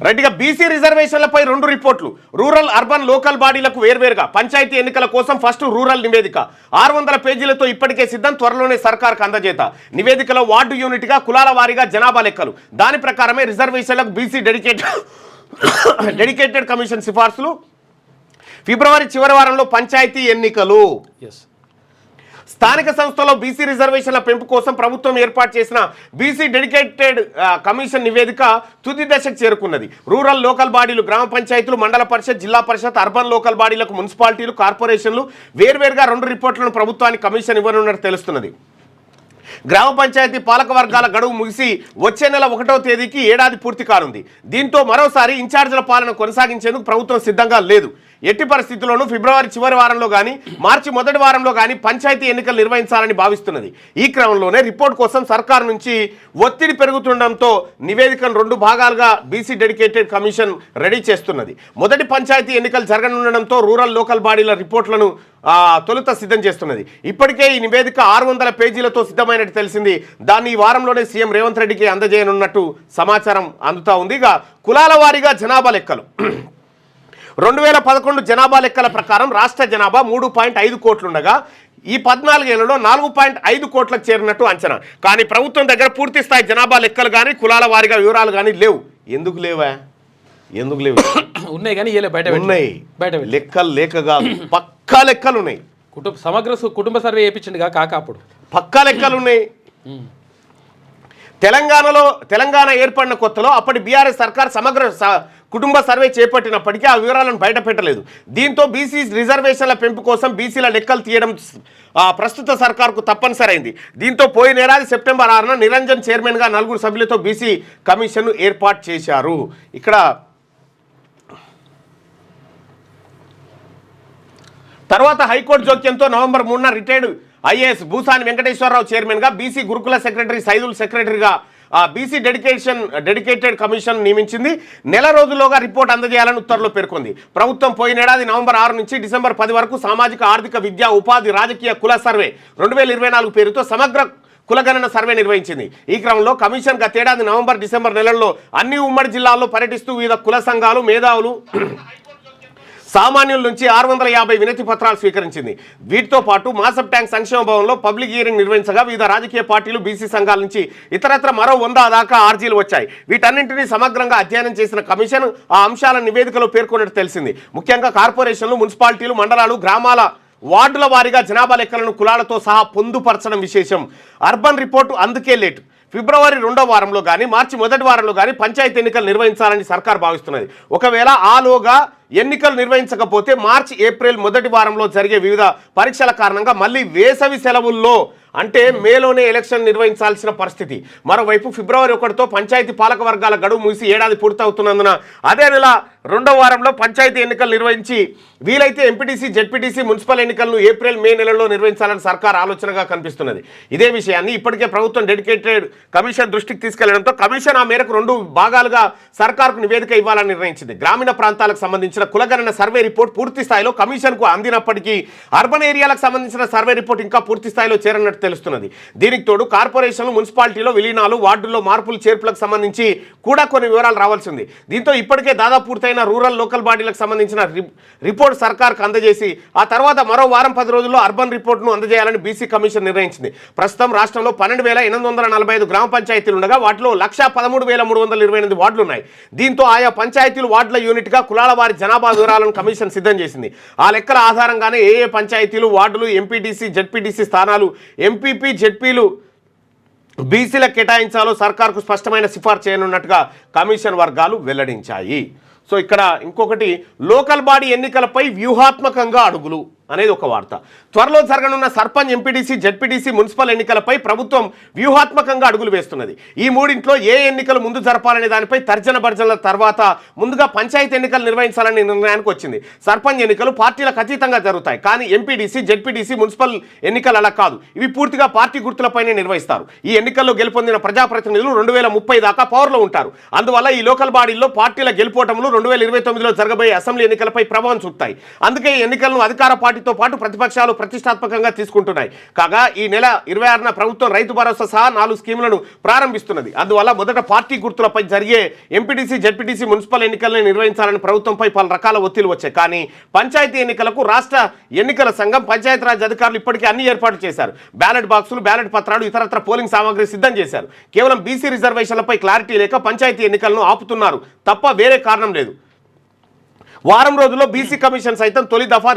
రైట్గా BC రిజర్వేషన్లపై 2 రిపోర్ట్లు rural urban local బాడీలకు వేర్వేరుగా పంచాయతీ ఎన్నికల కోసం ఫస్ట్ రూరల్ నివేదిక 600 పేజీలతో ఇప్పటికే సిద్ధం త్వరలోనే సర్కార్కు అందజేత నివేదికలో వార్డు యూనిట్గా కులాల వారీగా జనాభా లెక్కలు దాని ప్రకారమే రిజర్వేషన్లకు బీసీ డెడికేటెడ్ కమిషన్ సిఫార్సులు ఫిబ్రవరి చివరి వారంలో పంచాయతీ ఎన్నికలు స్థానిక సంస్థలో బీసీ రిజర్వేషన్ల పెంపు కోసం ప్రభుత్వం ఏర్పాటు చేసిన బీసీ డెడికేటెడ్ కమిషన్ నివేదిక తుది దశకు చేరుకున్నది. రూరల్ లోకల్ బాడీలు గ్రామ పంచాయతీలు మండల పరిషత్ జిల్లా పరిషత్ అర్బన్ లోకల్ బాడీలకు మున్సిపాలిటీలు కార్పొరేషన్లు వేర్వేరుగా 2 రిపోర్టులను ప్రభుత్వానికి కమిషన్ ఇవ్వనున్నట్టు తెలుస్తున్నది. గ్రామ పంచాయతీ పాలక వర్గాల గడువు ముగిసి వచ్చే నెల 1వ తేదీకి ఏడాది పూర్తి కానుంది. దీంతో మరోసారి ఇన్ఛార్జీల పాలన కొనసాగించేందుకు ప్రభుత్వం సిద్ధంగా లేదు. ఎట్టి పరిస్థితుల్లోనూ ఫిబ్రవరి చివరి వారంలో కానీ మార్చి మొదటి వారంలో కానీ పంచాయతీ ఎన్నికలు నిర్వహించాలని భావిస్తున్నది. ఈ క్రమంలోనే రిపోర్ట్ కోసం సర్కారు నుంచి ఒత్తిడి పెరుగుతుండటంతో నివేదికను 2 భాగాలుగా బీసీ డెడికేటెడ్ కమిషన్ రెడీ చేస్తున్నది. మొదటి పంచాయతీ ఎన్నికలు జరగనుండడంతో రూరల్ లోకల్ బాడీల రిపోర్ట్లను తొలుత సిద్ధం చేస్తున్నది. ఇప్పటికే ఈ నివేదిక 600 పేజీలతో సిద్ధమైనట్టు తెలిసింది. దాన్ని ఈ వారంలోనే సీఎం రేవంత్ రెడ్డికి అందజేయనున్నట్టు సమాచారం అందుతా ఉంది. ఇక కులాల వారీగా జనాభా లెక్కలు 2011 జనాభా లెక్కల ప్రకారం రాష్ట్ర జనాభా 3.5 కోట్లుండగా ఈ 14 ఏళ్లలో 4.5 కోట్లకు చేరినట్టు అంచనా. కానీ ప్రభుత్వం దగ్గర పూర్తి స్థాయి జనాభా లెక్కలు కానీ కులాల వారీగా వివరాలు కానీ లేవు. ఎందుకు లేవా? ఎందుకు లేవు? ఉన్నాయి కానీ ఉన్నాయి, లెక్కలు లేకగా పక్కా లెక్కలు ఉన్నాయి. సమగ్ర కుటుంబ సర్వే చేయించండి కాక అప్పుడు పక్కా లెక్కలు ఉన్నాయి. తెలంగాణ ఏర్పడిన కొత్తలో అప్పటి బీఆర్ఎస్ సర్కార్ సమగ్ర కుటుంబ సర్వే చేపట్టినప్పటికీ ఆ వివరాలను బయట పెట్టలేదు. దీంతో బీసీ రిజర్వేషన్ల పెంపు కోసం బీసీల లెక్కలు తీయడం ప్రస్తుత సర్కార్కు తప్పనిసరైంది. దీంతో పోయిన ఏడాది సెప్టెంబర్ 6న నిరంజన్ చైర్మన్గా 4 సభ్యులతో బీసీ కమిషన్ ఏర్పాటు చేశారు. ఇక్కడ తర్వాత హైకోర్టు జోక్యంతో నవంబర్ 3న రిటైర్డ్ ఐఏఎస్ భూసాని వెంకటేశ్వరరావు చైర్మన్గా బీసీ గురుకుల సెక్రటరీ సైదుల్ సెక్రటరీగా బీసీ డెడికేటెడ్ కమిషన్ నియమించింది. నెల రోజుల్లోగా రిపోర్ట్ అందజేయాలని ఉత్తర్వులు పేర్కొంది. ప్రభుత్వం పోయిన ఏడాది నవంబర్ 6 నుంచి డిసెంబర్ 10 వరకు సామాజిక ఆర్థిక విద్యా ఉపాధి రాజకీయ కుల సర్వే 2024 పేరుతో సమగ్ర కులగణన సర్వే నిర్వహించింది. ఈ క్రమంలో కమిషన్ గతేడాది నవంబర్ డిసెంబర్ నెలల్లో అన్ని ఉమ్మడి జిల్లాల్లో పర్యటిస్తూ వివిధ కుల సంఘాలు మేధావులు సామాన్యుల నుంచి 650 వినతి పత్రాలు స్వీకరించింది. వీటితో పాటు మాసబ్ ట్యాంక్ సంక్షేమ భవన్లో పబ్లిక్ హియరింగ్ నిర్వహించగా వివిధ రాజకీయ పార్టీలు బీసీ సంఘాల నుంచి ఇతరత్ర మరో 100 దాకా ఆర్జీలు వచ్చాయి. వీటన్నింటినీ సమగ్రంగా అధ్యయనం చేసిన కమిషన్ ఆ అంశాల నివేదికలో పేర్కొన్నట్టు తెలిసింది. ముఖ్యంగా కార్పొరేషన్లు మున్సిపాలిటీలు మండలాలు గ్రామాల వార్డుల వారీగా జనాభా లెక్కలను కులాలతో సహా పొందుపరచడం విశేషం. అర్బన్ రిపోర్టు అందుకే లేటు. ఫిబ్రవరి 2వ వారంలో కానీ మార్చి మొదటి వారంలో కానీ పంచాయతీ ఎన్నికలు నిర్వహించాలని సర్కార్ భావిస్తున్నది. ఒకవేళ ఆలోగా ఎన్నికలు నిర్వహించకపోతే మార్చి ఏప్రిల్ మొదటి వారంలో జరిగే వివిధ పరీక్షల కారణంగా మళ్ళీ వేసవి సెలవుల్లో అంటే మేలోనే ఎలక్షన్ నిర్వహించాల్సిన పరిస్థితి. మరోవైపు ఫిబ్రవరి 1తో పంచాయతీ పాలక వర్గాల గడువు ముగిసి ఏడాది పూర్తవుతున్నందున అదే నెల 2వ వారంలో పంచాయతీ ఎన్నికలు నిర్వహించి వీలైతే ఎంపీటీసీ జెడ్పీటీసీ మున్సిపల్ ఎన్నికలను ఏప్రిల్ మే నెలలో నిర్వహించాలని సర్కార్ ఆలోచనగా కనిపిస్తున్నది. ఇదే విషయాన్ని ఇప్పటికే ప్రభుత్వం డెడికేటెడ్ కమిషన్ దృష్టికి తీసుకెళ్లడంతో కమిషన్ ఆ మేరకు 2 భాగాలుగా సర్కార్కు నివేదిక ఇవ్వాలని నిర్ణయించింది. గ్రామీణ ప్రాంతాలకు సంబంధించిన కులగణన సర్వే రిపోర్ట్ పూర్తి స్థాయిలో కమిషన్కు అందినప్పటికీ అర్బన్ ఏరియాలకు సంబంధించిన సర్వే రిపోర్ట్ ఇంకా పూర్తి స్థాయిలో చేరనట్టు తెలుస్తున్నది. దీనికి తోడు కార్పొరేషన్లు మున్సిపాలిటీలో విలీనాలు వార్డుల్లో మార్పులు చేర్పులకు సంబంధించి కూడా కొన్ని వివరాలు రావాల్సి ఉంది. దీంతో ఇప్పటికే దాదాపు పూర్తయిన రూరల్ లోకల్ బాడీలకు సంబంధించిన రిపోర్ట్ సర్కార్కు అందజేసి ఆ తర్వాత మరో వారం 10 రోజుల్లో అర్బన్ రిపోర్ట్ను అందజేయాలని బీసీ కమిషన్ నిర్ణయించింది. ప్రస్తుతం రాష్ట్రంలో 12,845 గ్రామ పంచాయతీలు ఉండగా వాటిలో 1,13,328 వార్డులు ఉన్నాయి. దీంతో ఆయా పంచాయతీలు వార్డుల యూనిట్గా కులాల వారి జనాభా వివరాలను కమిషన్ సిద్ధం చేసింది. ఆ లెక్కల ఆధారంగానే ఏ పంచాయతీలు వార్డులు ఎంపీటీసీ జెడ్పీటీసీ స్థానాలు ఎంపీపీ జెడ్పీలు బీసీలకు కేటాయించాలో సర్కార్కు స్పష్టమైన సిఫార్సు చేయనున్నట్టుగా కమిషన్ వర్గాలు వెల్లడించాయి. సో ఇక్కడ ఇంకొకటి లోకల్ బాడీ ఎన్నికలపై వ్యూహాత్మకంగా అడుగులు అనేది ఒక వార్త. త్వరలో జరగనున్న సర్పంచ్ ఎంపీటీసీ జెడ్పీటీసీ మున్సిపల్ ఎన్నికలపై ప్రభుత్వం వ్యూహాత్మకంగా అడుగులు వేస్తున్నది. ఈ మూడింట్లో ఏ ఎన్నికలు ముందు జరపాలనే దానిపై తర్జన భర్జనల తర్వాత ముందుగా పంచాయతీ ఎన్నికలు నిర్వహించాలనే నిర్ణయానికి వచ్చింది. సర్పంచ్ ఎన్నికలు పార్టీలకు అతీతంగా జరుగుతాయి. కానీ ఎంపీటీసీ జెడ్పీటీసీ మున్సిపల్ ఎన్నికలు అలా కాదు. ఇవి పూర్తిగా పార్టీ గుర్తులపైనే నిర్వహిస్తారు. ఈ ఎన్నికల్లో గెలుపొందిన ప్రజాప్రతినిధులు 2030 దాకా పవర్లో ఉంటారు. అందువల్ల ఈ లోకల్ బాడీల్లో పార్టీల గెలుపోవటములు 2029లో జరగబోయే అసెంబ్లీ ఎన్నికలపై ప్రభావం చూపుతాయి. అందుకే ఈ ఎన్నికలను అధికార పార్టీ పార్టీతో పాటు ప్రతిపక్షాలు ప్రతిష్టాత్మకంగా తీసుకుంటున్నాయి. కాగా ఈ నెల 26న ప్రభుత్వం రైతు భరోసా సహా 4 స్కీములను ప్రారంభిస్తున్నది. అందువల్ల మొదట పార్టీ గుర్తులపై జరిగే ఎంపీటీసీ, జెడ్పీటీసీ, మున్సిపల్ ఎన్నికలను నిర్వహించాలని ప్రభుత్వంపై పలు రకాల ఒత్తిళ్లు వచ్చాయి. కానీ పంచాయతీ ఎన్నికలకు రాష్ట్ర ఎన్నికల సంఘం, పంచాయతీరాజ్ అధికారులు ఇప్పటికే అన్ని ఏర్పాటు చేశారు. బ్యాలెట్ బాక్సులు, బ్యాలెట్ పత్రాలు, ఇతరత్ర పోలింగ్ సామాగ్రి సిద్ధం చేశారు. కేవలం బీసీ రిజర్వేషన్లపై క్లారిటీ లేక పంచాయతీ ఎన్నికలను ఆపుతున్నారు తప్ప వేరే కారణం లేదు. వారం రోజుల్లో బీసీ కమిషన్ సైతం తొలి దఫా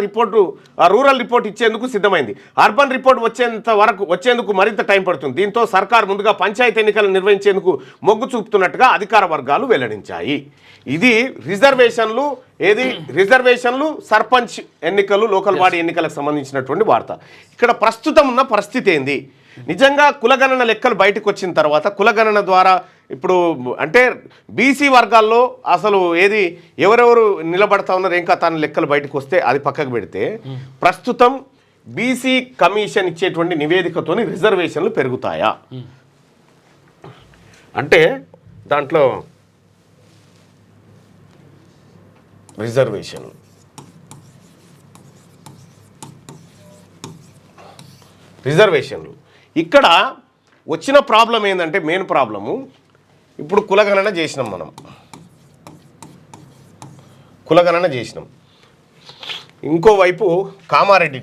రూరల్ రిపోర్ట్ ఇచ్చేందుకు సిద్ధమైంది. అర్బన్ రిపోర్ట్ వచ్చేందుకు మరింత టైం పడుతుంది. దీంతో సర్కార్ ముందుగా పంచాయతీ ఎన్నికలను నిర్వహించేందుకు మొగ్గు చూపుతున్నట్టుగా అధికార వర్గాలు వెల్లడించాయి. ఇది రిజర్వేషన్లు సర్పంచ్ ఎన్నికలు, లోకల్ బాడీ ఎన్నికలకు సంబంధించినటువంటి వార్త. ఇక్కడ ప్రస్తుతం ఉన్న పరిస్థితి ఏంది? నిజంగా కులగణన లెక్కలు బయటకు వచ్చిన తర్వాత కులగణన ద్వారా ఇప్పుడు అంటే బీసీ వర్గాల్లో అసలు ఎవరెవరు నిలబడతా ఉన్నారు ఇంకా తన లెక్కలు బయటకు వస్తే అది పక్కకు పెడితే ప్రస్తుతం బీసీ కమిషన్ ఇచ్చేటువంటి నివేదికతోని రిజర్వేషన్లు పెరుగుతాయా అంటే దాంట్లో రిజర్వేషన్లు ఇక్కడ వచ్చిన ప్రాబ్లం ఏంటంటే మెయిన్ ప్రాబ్లము ఇప్పుడు కులగణన చేసినాం. ఇంకోవైపు కామారెడ్డి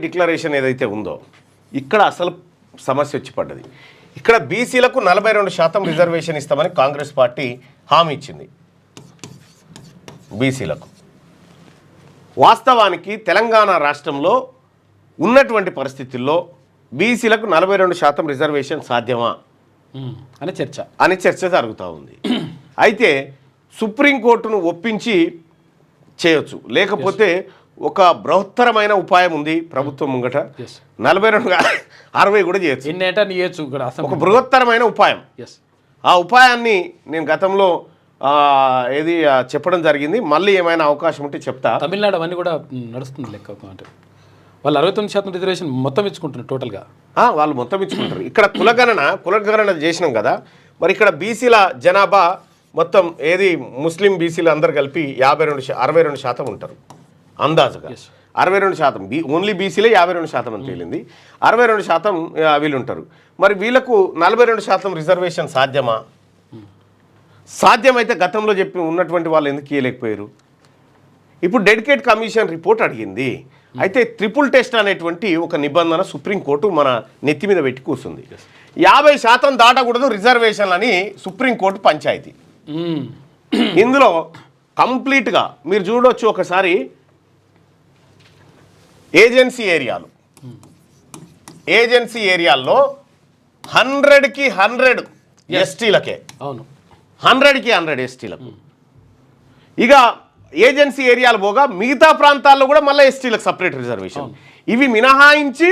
డిక్లరేషన్ ఏదైతే ఉందో ఇక్కడ అసలు సమస్య వచ్చి పడ్డది. ఇక్కడ బీసీలకు 42% రిజర్వేషన్ ఇస్తామని కాంగ్రెస్ పార్టీ హామీ ఇచ్చింది. బీసీలకు వాస్తవానికి తెలంగాణ రాష్ట్రంలో ఉన్నటువంటి పరిస్థితుల్లో బీసీలకు 42% రిజర్వేషన్ సాధ్యమా అని చర్చ జరుగుతూ ఉంది. అయితే సుప్రీంకోర్టును ఒప్పించి చేయొచ్చు, లేకపోతే ఒక బృహత్తరమైన ఉపాయం ఉంది ప్రభుత్వం ముంగట. 42-60 కూడా చేయొచ్చు. ఒక బృహత్తరమైన ఉపాయం. ఆ ఉపాయాన్ని నేను గతంలో చెప్పడం జరిగింది. మళ్ళీ ఏమైనా అవకాశం ఉంటే చెప్తా. తమిళనాడు అవన్నీ కూడా నడుస్తుంది లెక్క అంటే వాళ్ళు 69% రిజర్వేషన్ మొత్తం ఇచ్చుకుంటున్నారు టోటల్గా. వాళ్ళు మొత్తం ఇచ్చుకుంటారు. ఇక్కడ కులగణన చేసినాం కదా, మరి ఇక్కడ బీసీల జనాభా మొత్తం ముస్లిం బీసీలు అందరు కలిపి 62% ఉంటారు అందాజుగా. 62% ఓన్లీ బీసీలే 52% అని తేలింది. 62% వీళ్ళు ఉంటారు. మరి వీళ్ళకు 42% రిజర్వేషన్ సాధ్యమా? సాధ్యమైతే గతంలో ఉన్నటువంటి వాళ్ళు ఎందుకు ఇవ్వలేకపోయారు? ఇప్పుడు డెడికేట్ కమిషన్ రిపోర్ట్ అడిగింది. అయితే ట్రిపుల్ టెస్ట్ అనేటువంటి ఒక నిబంధన సుప్రీంకోర్టు మన నెత్తి మీద పెట్టి కూర్చుంది. 50% దాటకూడదు రిజర్వేషన్లు అని సుప్రీంకోర్టు పంచాయతీ. ఇందులో కంప్లీట్గా మీరు చూడవచ్చు ఒకసారి ఏజెన్సీ ఏరియాల్లో 100కి 100 ఎస్టీలకే. అవును, 100కి 100 ఎస్టీలకు. ఇక ఏజెన్సీ ఏరియాలు పోగా మిగతా ప్రాంతాల్లో కూడా మళ్ళీ ఎస్టీలకు సపరేట్ రిజర్వేషన్. ఇవి మినహాయించి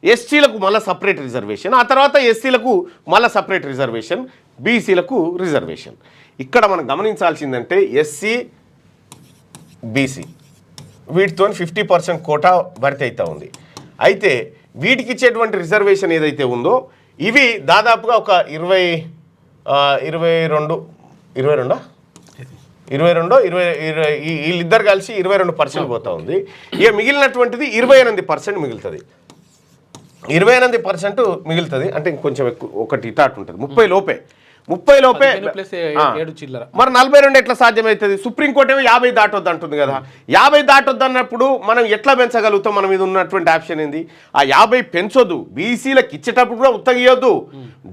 ఎస్టీలకు మళ్ళీ సపరేట్ రిజర్వేషన్, ఆ తర్వాత ఎస్సీలకు మళ్ళీ సపరేట్ రిజర్వేషన్, బీసీలకు రిజర్వేషన్. ఇక్కడ మనం గమనించాల్సిందంటే ఎస్సీ బీసీ వీటితో 50% కోటా భర్తీ అవుతూ ఉంది. అయితే వీటికి ఇచ్చేటువంటి రిజర్వేషన్ ఏదైతే ఉందో ఇవి దాదాపుగా ఒక 22 వీళ్ళిద్దరు కలిసి 22% పోతా ఉంది. ఇక మిగిలినటువంటిది 28% మిగులుతుంది. 28% మిగులుతుంది అంటే ఇంకొంచెం ఎక్కువ, ఒకటి ఇటాట్ ఉంటుంది. 30 లోపే మరి 42 ఎట్లా సాధ్యమవుతుంది? సుప్రీంకోర్టు ఏమో 50 దాటొద్దు అంటుంది కదా. 50 దాటొద్దు అన్నప్పుడు మనం ఎట్లా పెంచగలుగుతాం? మనం ఇది ఉన్నటువంటి ఆప్షన్ ఏంది? ఆ 50 పెంచొద్దు, బీసీలకు ఇచ్చేటప్పుడు కూడా ఉత్తగియొద్దు.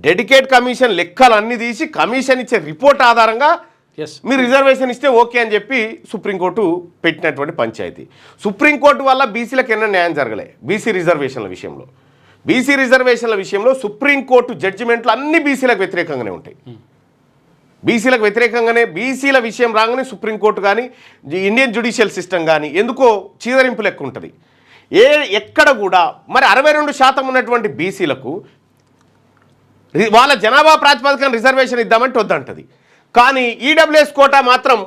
డెడికేట్ కమిషన్ లెక్కలు అన్ని తీసి కమిషన్ ఇచ్చే రిపోర్ట్ ఆధారంగా మీరు రిజర్వేషన్ ఇస్తే ఓకే అని చెప్పి సుప్రీంకోర్టు పెట్టినటువంటి పంచాయతీ. సుప్రీంకోర్టు వల్ల బీసీలకు ఎన్నో న్యాయం జరగలే. బీసీ రిజర్వేషన్ల విషయంలో సుప్రీంకోర్టు జడ్జిమెంట్లు అన్ని బీసీలకు వ్యతిరేకంగానే ఉంటాయి. బీసీల విషయం రాగానే సుప్రీంకోర్టు కానీ ఇండియన్ జ్యుడిషియల్ సిస్టమ్ కానీ ఎందుకో చీదరింపు లెక్క ఉంటుంది. ఎక్కడ కూడా మరి 62% ఉన్నటువంటి బీసీలకు వాళ్ళ జనాభా ప్రాతిపదికన రిజర్వేషన్ ఇద్దామంటే వద్దంటది. కానీ ఈడబ్ల్యూఎస్ కోటా మాత్రం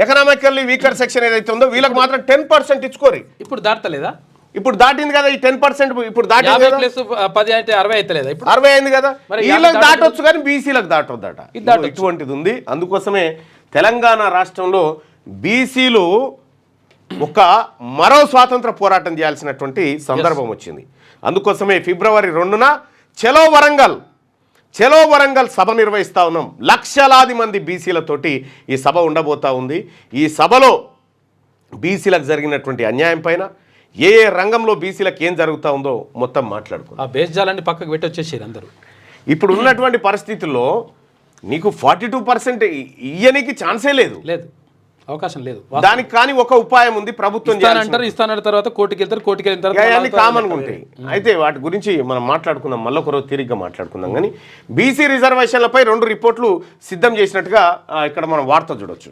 ఎకనామికల్లీ వీకర్ సెక్షన్ ఏదైతే ఉందో వీళ్ళకి మాత్రం 10% ఇచ్చుకోరు. ఇప్పుడు దాటలేదా? ఇప్పుడు దాటింది కదా ఈ 10%, ఇప్పుడు దాటింది 50 కదా, ప్లస్ 10 అంటే 60 అయితే లేదా ఇప్పుడు 60 అయింది కదా. మరి వీళ్ళకి దాటొచ్చు కానీ బీసీలకు దాటొద్దట, ఇది దాటొచ్చు. ఇటువంటిది ఉంది. అందుకోసమే తెలంగాణ రాష్ట్రంలో బీసీలు ఒక మరో స్వాతంత్ర పోరాటం చేయాల్సినటువంటి సందర్భం వచ్చింది. అందుకోసమే ఫిబ్రవరి 2న చలో వరంగల్ సభ నిర్వహిస్తా ఉన్నాం. లక్షలాది మంది బీసీలతోటి ఈ సభ ఉండబోతా ఉంది. ఈ సభలో బీసీలకు జరిగినటువంటి అన్యాయం పైన ఏ రంగంలో బీసీలకు ఏం జరుగుతూ ఉందో మొత్తం మాట్లాడుకుందాం. ఆ బేస్జాలన్నీ పక్కకు పెట్టి వచ్చేసారు అందరూ. ఇప్పుడు ఉన్నటువంటి పరిస్థితుల్లో నీకు 42% ఇయ్యనికి ఛాన్సే లేదు, అవకాశం లేదు. దానికి కానీ ఒక ఉపాయం ఉంది, ప్రభుత్వం అంటారు ఇస్తానంటారు, తర్వాత కోర్టుకి వెళ్తారు, కోర్టుకి వెళ్ళిన తర్వాత అన్ని కామన్గా ఉంటాయి. అయితే వాటి గురించి మనం మాట్లాడుకుందాం, మళ్ళీ ఒకరోజు తిరిగ్గా మాట్లాడుకుందాం. కానీ బీసీ రిజర్వేషన్లపై 2 రిపోర్ట్లు సిద్ధం చేసినట్టుగా ఇక్కడ మనం వార్త చూడొచ్చు.